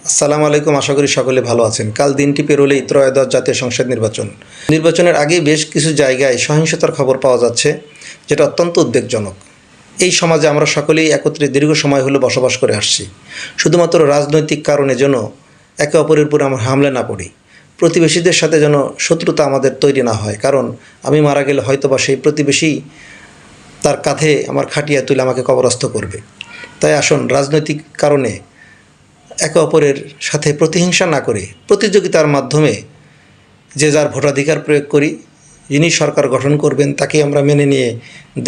আসসালামু আলাইকুম। আশা করি সকলে ভালো আছেন। কাল দিনটি পেরোলেই ত্রয়োদশ জাতীয় সংসদ নির্বাচন। নির্বাচনের আগে বেশ কিছু জায়গায় সহিংসতার খবর পাওয়া যাচ্ছে, যেটা অত্যন্ত উদ্বেগজনক। এই সমাজে আমরা সকলেই একত্রে দীর্ঘ সময় হলো বসবাস করে আসছি। শুধুমাত্র রাজনৈতিক কারণে যেন একে অপরের উপর আমরা হামলে না পড়ি, প্রতিবেশীদের সাথে যেন শত্রুতা আমাদের তৈরি না হয়। কারণ আমি মারা গেলে হয়তোবা সেই প্রতিবেশী তার কাঁধে আমার খাটিয়া তুলে আমাকে কবরস্থ করবে। তাই আসুন রাজনৈতিক কারণে একে অপরের সাথে প্রতিহিংসা না করে প্রতিযোগিতার মাধ্যমে যে যার ভোটাধিকার প্রয়োগ করি। যিনি সরকার গঠন করবেন তাকে আমরা মেনে নিয়ে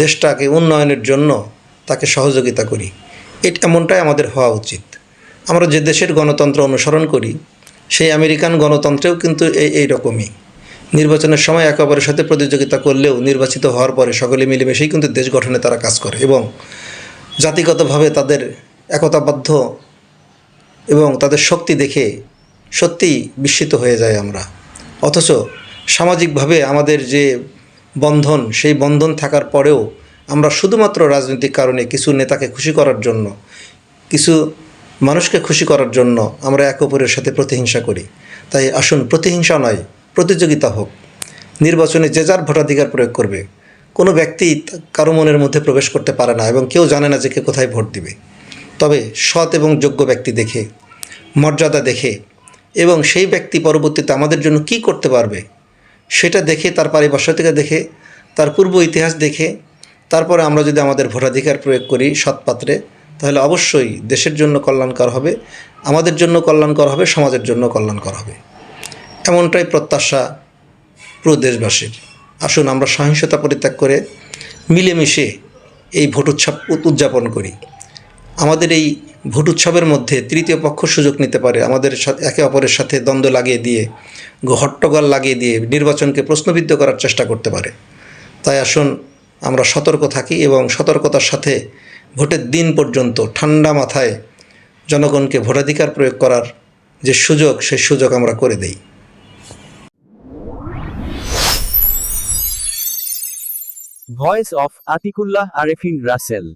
দেশটাকে উন্নয়নের জন্য তাকে সহযোগিতা করি। এমনটাই আমাদের হওয়া উচিত। আমরা যে দেশের গণতন্ত্র অনুসরণ করি সেই আমেরিকান গণতন্ত্রেও কিন্তু এই রকমই। নির্বাচনের সময় একে অপরের সাথে প্রতিযোগিতা করলেও নির্বাচিত হওয়ার পরে সকলে মিলেমিশেই কিন্তু দেশ গঠনে তারা কাজ করে এবং জাতিগতভাবে তাদের একতাবদ্ধ এবং তাদের শক্তি দেখে সত্যিই বিস্মিত হয়ে যায় আমরা। অথচ সামাজিকভাবে আমাদের যে বন্ধন, সেই বন্ধন থাকার পরেও আমরা শুধুমাত্র রাজনৈতিক কারণে কিছু নেতাকে খুশি করার জন্য, কিছু মানুষকে খুশি করার জন্য আমরা একে অপরের সাথে প্রতিহিংসা করি। তাই আসুন প্রতিহিংসা নয়, প্রতিযোগিতা হোক। নির্বাচনে যে যার ভোটাধিকার প্রয়োগ করবে। কোনো ব্যক্তি কারো মনের মধ্যে প্রবেশ করতে পারে না এবং কেউ জানে না যে কে কোথায় ভোট দিবে। তবে সৎ এবং যোগ্য ব্যক্তি দেখে, মর্যাদা দেখে এবং সেই ব্যক্তি পরবর্তীতে আমাদের জন্য কী করতে পারবে সেটা দেখে, তার পারিপার্শ্বিকতা দেখে, তার পূর্ব ইতিহাস দেখে তারপরে আমরা যদি আমাদের ভোটাধিকার প্রয়োগ করি সৎ পাত্রে, তাহলে অবশ্যই দেশের জন্য কল্যাণকর হবে, আমাদের জন্য কল্যাণকর হবে, সমাজের জন্য কল্যাণকর হবে। এমনটাই প্রত্যাশা পুরো দেশবাসীর। আসুন আমরা সহিংসতা পরিত্যাগ করে মিলেমিশে এই ভোট উৎসব উদযাপন করি। আমাদের এই ভোট উৎসবের মধ্যে তৃতীয় পক্ষ সুযোগ নিতে পারে, আমাদের একে অপরের সাথে দ্বন্দ্ব লাগিয়ে দিয়ে, হট্টগোল লাগিয়ে দিয়ে নির্বাচনকে প্রশ্নবিদ্ধ করার চেষ্টা করতে পারে। তাই আসুন আমরা সতর্ক থাকি এবং সতর্কতার সাথে ভোটের দিন পর্যন্ত ঠান্ডা মাথায় জনগণকে ভোটাধিকার প্রয়োগ করার যে সুযোগ, সেই সুযোগ আমরা করে দেই। Voice of Atiqullah Arefin Rasel.